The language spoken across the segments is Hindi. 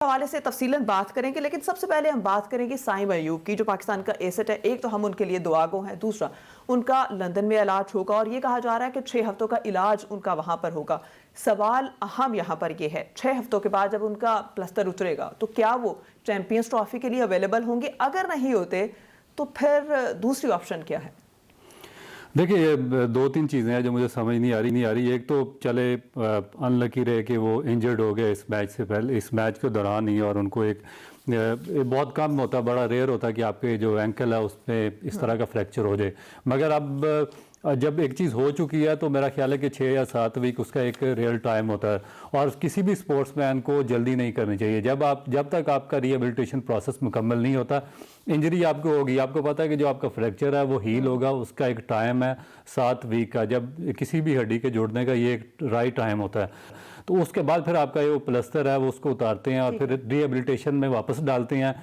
हवाले से तफसीलन बात करेंगे, लेकिन सबसे पहले हम बात करेंगे साइम अयूब की, जो पाकिस्तान का एसेट है। एक तो हम उनके लिए दुआगो हैं, दूसरा उनका लंदन में इलाज होगा और ये कहा जा रहा है कि 6 हफ्तों का इलाज उनका वहां पर होगा। सवाल अहम यहाँ पर ये है, 6 हफ्तों के बाद जब उनका प्लस्तर उतरेगा तो क्या वो चैंपियंस ट्रॉफी के लिए अवेलेबल होंगे? अगर नहीं होते तो फिर दूसरी ऑप्शन क्या है? देखिए, ये दो तीन चीज़ें हैं जो मुझे समझ नहीं आ रही। एक तो चले अनलकी रहे कि वो इंजर्ड हो गए इस मैच से पहले, इस मैच के दौरान ही, और उनको एक बहुत कम होता, बड़ा रेयर होता कि आपके जो एंकल है उसमें इस तरह का फ्रैक्चर हो जाए। मगर अब जब एक चीज़ हो चुकी है तो मेरा ख्याल है कि 6 या 7 वीक उसका एक रियल टाइम होता है, और किसी भी स्पोर्ट्समैन को जल्दी नहीं करनी चाहिए। जब तक आपका रिहेबिलिटेशन प्रोसेस मुकम्मल नहीं होता, इंजरी आपको होगी, आपको पता है कि जो आपका फ्रैक्चर है वो हील होगा, उसका एक टाइम है 7 वीक का। जब किसी भी हड्डी के जोड़ने का ये एक राइट टाइम होता है, तो उसके बाद फिर आपका ये प्लस्तर है वो उसको उतारते हैं और फिर रिहेबिलिटेशन में वापस डालते हैं,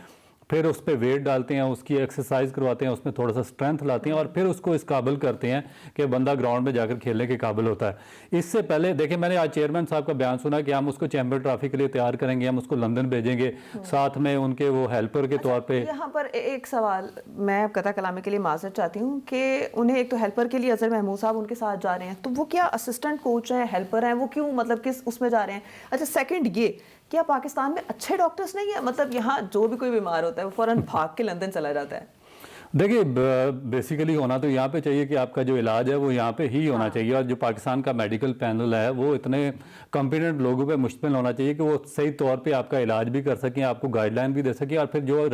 फिर उस पर वेट डालते हैं, उसकी एक्सरसाइज करवाते हैं, उसमें थोड़ा सा स्ट्रेंथ लाते हैं और फिर उसको इस काबिल करते हैं कि बंदा ग्राउंड में जाकर खेलने के काबिल होता है। इससे पहले देखिए, मैंने आज चेयरमैन साहब का बयान सुना कि हम उसको चैंपियन ट्रॉफी के लिए तैयार करेंगे, हम उसको लंदन भेजेंगे, साथ में उनके वो हेल्पर के तौर पे। यहाँ पर एक सवाल मैं कता कलामे के लिए माजरत चाहती हूँ कि उन्हें एक तो हेल्पर के लिए अजहर महमूद साहब उनके साथ जा रहे हैं, तो वो क्या असिस्टेंट कोच हैं, हेल्पर हैं, वो क्यों मतलब किस उसमें जा रहे हैं? अच्छा, सेकंड ये, क्या पाकिस्तान में अच्छे डॉक्टर्स नहीं है? मतलब यहाँ जो भी कोई बीमार होता है वो फौरन भाग के लंदन चला जाता है। देखिए, बेसिकली होना तो यहाँ पे चाहिए कि आपका जो इलाज है वो यहाँ पे ही होना चाहिए, और जो पाकिस्तान का मेडिकल पैनल है वो इतने कॉम्पिटेंट लोगों पे मुश्तमिल होना चाहिए कि वो सही तौर पे आपका इलाज भी कर सकें, आपको गाइडलाइन भी दे सकें, और फिर जो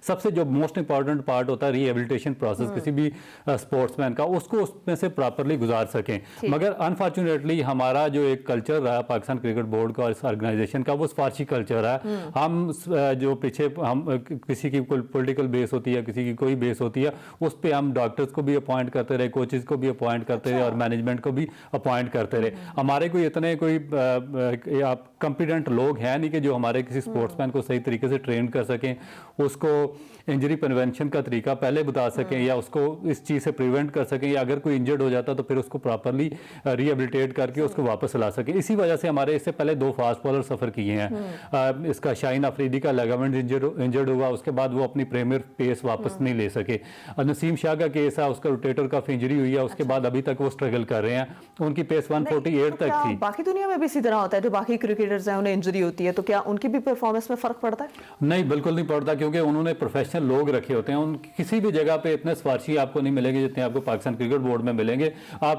सबसे जो मोस्ट इंपॉर्टेंट पार्ट होता है रिहेबिलिटेशन प्रोसेस किसी भी स्पोर्ट्समैन का, उसको उसमें से प्रॉपरली गुजार सकें। मगर अनफॉर्चुनेटली हमारा जो एक कल्चर रहा पाकिस्तान क्रिकेट बोर्ड का और इस ऑर्गेनाइजेशन का, वो स्पार्शी कल्चर है। हम जो पीछे हम किसी की कोई पोलिटिकल बेस होती है, किसी की कोई बेस होती है, उस पे हम डॉक्टर्स को भी अपॉइंट करते रहे, कोचेस को भी अपॉइंट करते रहे और मैनेजमेंट को भी अपॉइंट करते रहे। हमारे कोई इतने कोई आप कॉम्पिटेंट लोग हैं नहीं कि जो हमारे किसी स्पोर्ट्समैन को सही तरीके से ट्रेन कर सकें, उसको इंजरी प्रिवेंशन का तरीका पहले बता सकें, या उसको इस चीज़ से प्रिवेंट कर सकें, या अगर कोई इंजर्ड हो जाता तो फिर उसको प्रॉपरली रिहेबिलिटेट करके उसको वापस ला सकें। इसी वजह से हमारे इससे पहले 2 फास्ट बॉलर सफ़र किए हैं। इसका शाहीन अफरीदी का लिगामेंट इंजर्ड हुआ, उसके बाद वो अपनी प्रीमियर पेस वापस नहीं ले सके। नसीम शाह का केस है, उसका रोटेटर कफ इंजरी हुई है, उसके बाद अभी तक वो स्ट्रगल कर रहे हैं, उनकी पेस 148 तक थी। बाकी दुनिया में भी इसी तरह होता है, जो बाकी क्रिकेटर्स हैं उन्हें इंजरी होती है, तो क्या उनकी भी परफॉर्मेंस में फर्क पड़ता है? नहीं, बिल्कुल नहीं पड़ता, क्योंकि उन्होंने प्रोफेशनल लोग रखे होते हैं। उन किसी भी जगह पे इतने स्पार्शी आपको नहीं मिलेंगे जितने आपको पाकिस्तान क्रिकेट बोर्ड में मिलेंगे।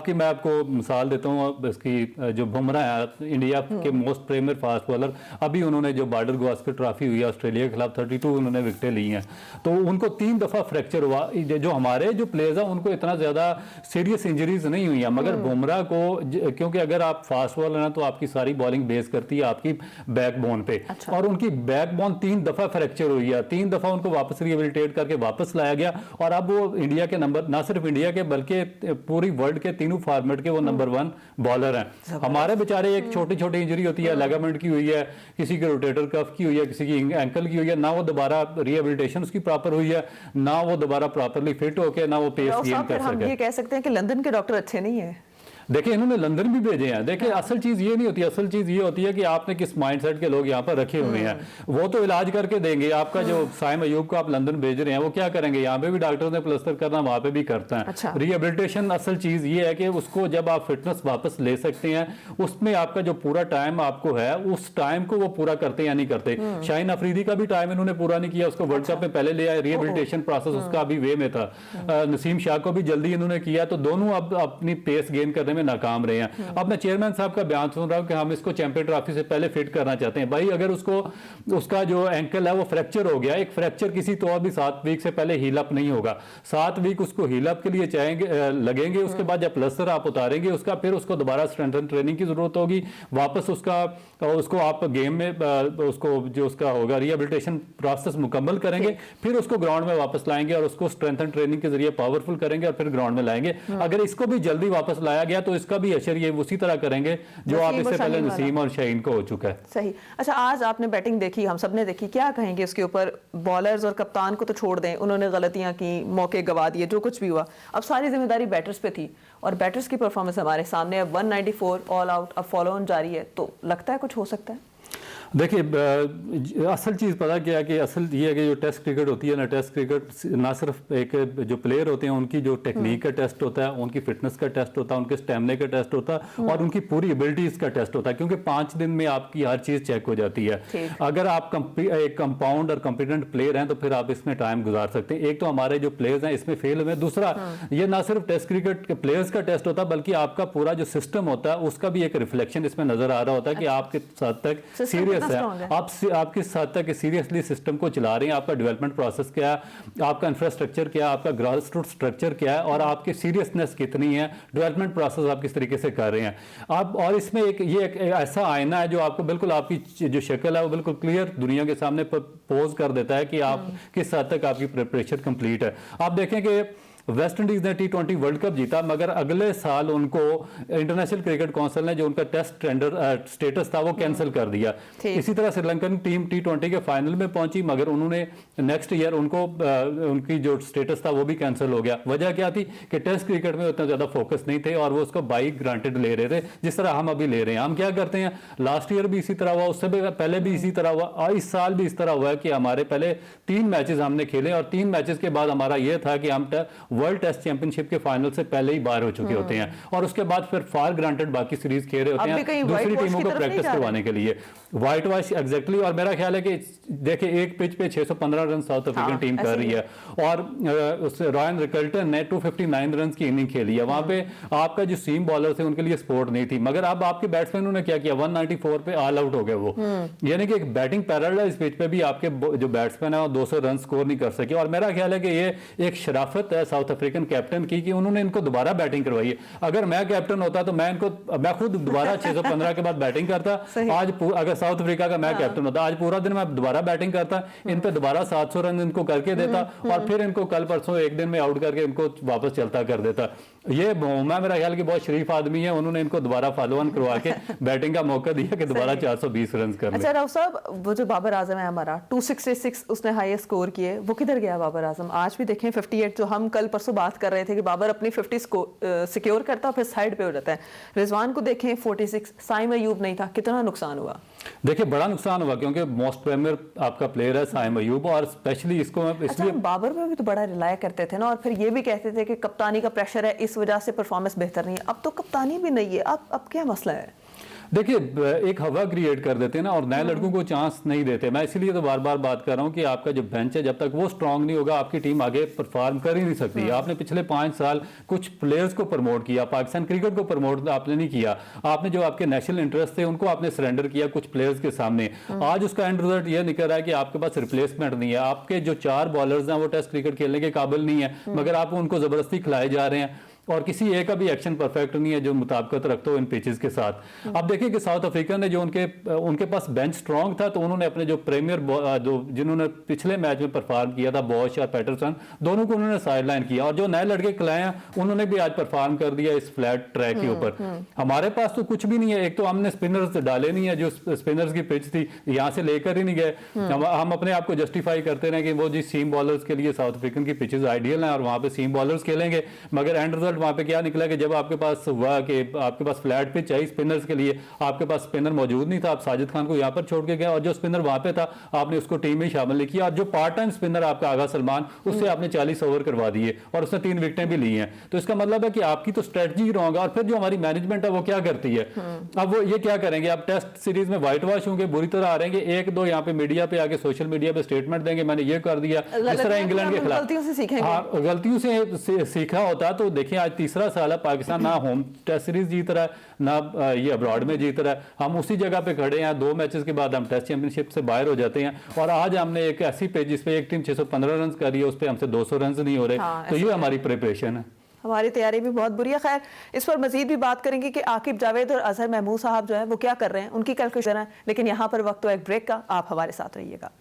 मैं आपको मिसाल देता हूँ, इसकी जो बुमराह है, इंडिया के मोस्ट प्रीमियर फास्ट बॉलर, अभी उन्होंने जो बॉर्डर गावस्कर ट्रॉफी हुई है ऑस्ट्रेलिया के खिलाफ 32 उन्होंने विकेटें ली हैं, तो उनको 3 दफ़ा फ्रैक्चर हुआ। जो हमारे जो प्लेयर्स हैं उनको इतना ज़्यादा सीरियस इंजरीज नहीं हुई है, मगर बुमराह को, क्योंकि अगर आप फास्ट बॉलर हैं तो आपकी सारी बॉलिंग बेस करती है आपकी बैकबोन पे। अच्छा। और उनकी बैकबोन 3 दफ़ा फ्रैक्चर हुई है, 3 दफ़ा उनको वापस रिहेबिलिटेट करके वापस लाया गया, और अब वो इंडिया के नंबर, ना सिर्फ इंडिया के बल्कि पूरी वर्ल्ड के तीनों फॉर्मेट के वो नंबर 1 बॉलर हैं। हमारे बेचारे एक छोटी छोटी इंजरी होती है, लिगामेंट की हुई है, किसी के रोटेटर कफ की हुई है, किसी की एंकल की हुई है, ना वो दोबारा रिहेबिलिटेशन उसकी प्रॉपर हुई है, ना वो दोबारा प्रॉपरली फिट होके ना वो पेस गेन कर सके। हम ये कह सकते हैं कि लंदन के डॉक्टर अच्छे नहीं है। देखिए, इन्होंने लंदन भी भेजे हैं। देखिए, असल चीज़ ये नहीं होती, असल चीज़ ये होती है कि आपने किस माइंडसेट के लोग यहाँ पर रखे हुए हैं। वो तो इलाज करके देंगे। आपका जो साइम अयूब को आप लंदन भेज रहे हैं, वो क्या करेंगे? यहाँ पे भी डॉक्टर ने प्लस्तर करना, वहाँ पे भी करता है। अच्छा। रिहेबिलिटेशन असल चीज़ ये है कि उसको जब आप फिटनेस वापस ले सकते हैं, उसमें आपका जो पूरा टाइम आपको है, उस टाइम को वो पूरा करते या नहीं करते। शाहीन अफरीदी का भी टाइम इन्होंने पूरा नहीं किया, उसको वर्ल्ड कप में पहले ले आए, रिहेबिलिटेशन प्रोसेस उसका अभी वे में था। नसीम शाह को भी जल्दी इन्होंने किया, तो दोनों अब अपनी पेस गेन करने में नाकाम रहे हैं। अब मैं चेयरमैन साहब का बयान सुन रहा हूं कि हम इसको चैंपियन ट्रॉफी से पहले फिट करना चाहते हैं। भाई, अगर उसका जो एंकल है वो फ्रैक्चर हो गया, एक फ्रैक्चर किसी तो भी 7 वीक से पहले हील अप नहीं होगा। 7 वीक उसको हील अप के लिए लगेंगे। उसके बाद जब प्लस्तर आप उतारेंगे उसका, फिर उसको दोबारा स्ट्रेंथ एंड ट्रेनिंग की जरूरत होगी। वापस उसको आप गेम में उसको जो उसका होगा रिहेबिलिटेशन प्रोसेस मुकम्मल करेंगे, फिर उसको ग्राउंड में वापस लाएंगे और उसको स्ट्रेंथ एंड ट्रेनिंग के जरिए पावरफुल करेंगे और फिर ग्राउंड में लाएंगे। अगर इसको भी जल्दी वापस लाया गया तो इसका भी असर ये उसी तरह करेंगे जो आप इससे पहले नसीम और शाहीन को हो चुका है। सही। अच्छा, आज आपने बैटिंग देखी, हम सब ने देखी, क्या कहेंगे उसके ऊपर? बॉलर्स और कप्तान को तो छोड़ दें, उन्होंने गलतियां की, मौके गवा दिए, जो कुछ भी हुआ, अब सारी जिम्मेदारी बैटर्स पे थी, और बैटर्स की परफॉर्मेंस हमारे सामने। अब 194 ऑल आउट, अब फॉलो ऑन जारी है, तो लगता है कुछ हो सकता है? देखिए असल चीज़ पता क्या है कि असल ये है कि जो टेस्ट क्रिकेट होती है ना, टेस्ट क्रिकेट ना सिर्फ एक जो प्लेयर होते हैं उनकी जो टेक्निक का टेस्ट होता है, उनकी फिटनेस का टेस्ट होता है, उनके स्टेमिना का टेस्ट होता है और उनकी पूरी एबिलिटीज़ का टेस्ट होता है, क्योंकि 5 दिन में आपकी हर चीज़ चेक हो जाती है। अगर आप एक कंपाउंड और कॉम्पिटेंट प्लेयर हैं तो फिर आप इसमें टाइम गुजार सकते हैं। एक तो हमारे जो प्लेयर्स हैं इसमें फेल हुए, दूसरा ये ना सिर्फ टेस्ट क्रिकेट के प्लेयर्स का टेस्ट होता है बल्कि आपका पूरा जो सिस्टम होता है उसका भी एक रिफ्लेक्शन इसमें नजर आ रहा होता है कि आप किस हद तक सीरियस है, आप किस हद तक सीरियसली सिस्टम को चला रहे हैं, आपका डेवलपमेंट प्रोसेस क्या है, आपका इंफ्रास्ट्रक्चर क्या है, आपका ग्रास रूट स्ट्रक्चर क्या है और आपकी सीरियसनेस कितनी है, डेवलपमेंट प्रोसेस आप किस तरीके से कर रहे हैं आप। और इसमें एक ऐसा आईना है जो आपको बिल्कुल आपकी जो शक्ल है वो बिल्कुल क्लियर दुनिया के सामने पोज कर देता है कि आप किस हद तक आपकी प्रिपरेशन कंप्लीट है। आप देखें कि वेस्ट इंडीज ने T20 वर्ल्ड कप जीता, मगर अगले साल उनको इंटरनेशनल क्रिकेट काउंसिल ने जो उनका टेस्ट टेंडर स्टेटस था वो कैंसिल कर दिया। इसी तरह श्रीलंकन टीम T20 के फाइनल में पहुंची, मगर उन्होंने नेक्स्ट ईयर उनको उनकी जो स्टेटस था वो भी कैंसिल हो गया। वजह क्या थी कि टेस्ट क्रिकेट में उतना ज्यादा फोकस नहीं थे और वो उसको बाई ग्रांटेड ले रहे थे, जिस तरह हम अभी ले रहे हैं। हम क्या करते हैं, लास्ट ईयर भी इसी तरह हुआ, उससे पहले भी इसी तरह हुआ और इस साल भी इस तरह हुआ है कि हमारे पहले 3 मैचेस हमने खेले और 3 मैचेस के बाद हमारा यह था कि हम वर्ल्ड टेस्ट चैंपियनशिप के फाइनल से पहले ही बाहर हो चुके होते हैं और उसके बाद फिर फार ग्रांटेड बाकी सीरीज खेल रहे होते हैं दूसरी टीमों को प्रैक्टिस करवाने के लिए। White wash exactly. और मेरा ख्याल है कि देखिए एक पिच पे 615 रन साउथ अफ्रीकन टीम कर रही है और रॉयन रिकल्टन ने 259 रन की इनिंग खेली है। वहां पे आपका जो सीम बॉलर थे उनके लिए सपोर्ट नहीं थी, मगर अब आपके बैट्समैनों ने क्या किया, 194 पे ऑल आउट हो गए वो। यानी कि एक बैटिंग पैराडाइज पिच पे भी आपके जो बैट्समैन है वो 200 रन स्कोर नहीं कर सके। और मेरा ख्याल है कि ये एक शराफत है साउथ अफ्रीकन कैप्टन की कि उन्होंने इनको दोबारा बैटिंग करवाई है। अगर मैं कैप्टन होता तो मैं खुद दोबारा 615 के बाद बैटिंग करता। आज अगर साउथ अफ्रीका का मैं कैप्टन होता, आज पूरा दिन मैं दोबारा बैटिंग करता, इन पे दोबारा 700 रन इनको करके देता और फिर इनको कल परसों एक दिन में आउट करके इनको वापस चलता कर देता। ये मेरा ख्याल कि बहुत शरीफ आदमी है, उन्होंने इनको दोबारा फॉलो ऑन करवा के बैटिंग का मौका दिया कि दोबारा 420 रन कर ले। अच्छा राव साहब, वो जो बाबर आजम है हमारा 266 उसने हाईएस्ट स्कोर किए, वो किधर गया बाबर आजम? आज भी देखें 58 जो हम कल परसों बात कर रहे थे कि बाबर अपनी 50 सिक्योर करता और फिर साइड पे हो जाता है। रिजवान को देखें 46, साइम अयूब नहीं था, कितना नुकसान हुआ? देखिए बड़ा नुकसान हुआ क्योंकि मोस्ट प्रीमियर आपका प्लेयर है साइम अयूब और स्पेशली इसको इसलिए बाबर में भी तो बड़ा रिलाय करते थे ना और फिर ये भी कहते थे कि कप्तानी का प्रेशर है इस वजह से परफॉर्मेंस बेहतर नहीं है। अब तो कप्तानी भी नहीं है, अब क्या मसला है? देखिए एक हवा क्रिएट कर देते हैं ना और नए लड़कों को चांस नहीं देते। मैं इसीलिए तो बार बार बात कर रहा हूं कि आपका जो बेंच है जब तक वो स्ट्रांग नहीं होगा आपकी टीम आगे परफॉर्म कर ही नहीं सकती। आपने पिछले 5 साल कुछ प्लेयर्स को प्रमोट किया, पाकिस्तान क्रिकेट को प्रमोट आपने नहीं किया, आपने जो आपके नेशनल इंटरेस्ट थे उनको आपने सरेंडर किया कुछ प्लेयर्स के सामने। आज उसका एंड रिजल्ट ये निकल रहा है कि आपके पास रिप्लेसमेंट नहीं है, आपके जो 4 बॉलर्स हैं वो टेस्ट क्रिकेट खेलने के काबिल नहीं है, मगर आप उनको जबरदस्ती खिलाए जा रहे हैं और किसी एक का भी एक्शन परफेक्ट नहीं है जो मुताबिकत रखते हो इन पिचेस के साथ। अब देखिए कि साउथ अफ्रीका ने जो उनके पास बेंच स्ट्रांग था तो उन्होंने अपने जो प्रीमियर जिन्होंने पिछले मैच में परफॉर्म किया था, बॉश और पैटरसन, दोनों को उन्होंने साइडलाइन किया और जो नए लड़के खिलाए हैं उन्होंने भी आज परफॉर्म कर दिया इस फ्लैट ट्रैक के ऊपर। हमारे पास तो कुछ भी नहीं है, एक तो हमने स्पिनर्स डाले नहीं है, जो स्पिनर्स की पिच थी यहाँ से लेकर ही नहीं गए। हम अपने आप को जस्टिफाई करते रहे कि वो जी सीम बॉलर्स के लिए साउथ अफ्रीकन की पिचेस आइडियल हैं और वहां पे सीम बॉलर्स खेलेंगे, मगर एंड रिजल्ट वहां पे क्या निकला कि जब आपके पास हुआ कि आपके पास फ्लैट पिच चाहिए स्पिनर्स के लिए, आपके पास स्पिनर मौजूद नहीं था, आप साजिद खान को यहां पर छोड़ के गए और जो स्पिनर वहां पे था आपने उसको टीम में शामिल नहीं किया और जो पार्ट टाइम स्पिनर आपका आगा सलमान उससे आपने 40 ओवर करवा दिए और उसने 3 विकेटें भी ली हैं। तो इसका मतलब है कि आपकी तो स्ट्रेटजी रॉन्ग है। और फिर जो हमारी मैनेजमेंट है वो क्या करती है, अब वो ये क्या करेंगे, अब टेस्ट सीरीज में व्हाइट वॉश होंगे, बुरी तरह आ रहेंगे, 1-2 यहाँ पे मीडिया पे आके सोशल मीडिया पे स्टेटमेंट देंगे मैंने ये कर दिया, इस तरह इंग्लैंड के खिलाफ गलतियों से सीखा होता। तो देखिए आज 3रा साल है, पाकिस्तान ना होम टेस्ट सीरीज जीत रहा है ना ये अब्रॉड में जीत रहा है, हम उसी जगह पे खड़े हैं। 2 मैचेस के बाद हम टेस्ट चैंपियनशिप से बाहर हो जाते हैं और आज हमने एक ऐसी पेज जिस पे एक टीम 615 रन कर रही है उस पे हमसे 200 रन नहीं हो रहे। तो ये हमारी प्रिपरेशन है, हमारी तैयारी भी बहुत बुरी है। खैर इस पर मजीद भी बात करेंगे कि आकिब जावेद और अजहर महमूद साहब जो है वो क्या कर रहे हैं, उनकी कैलकुलेशन है। लेकिन यहाँ पर वक्त तो एक ब्रेक का, आप हमारे साथ रहिएगा।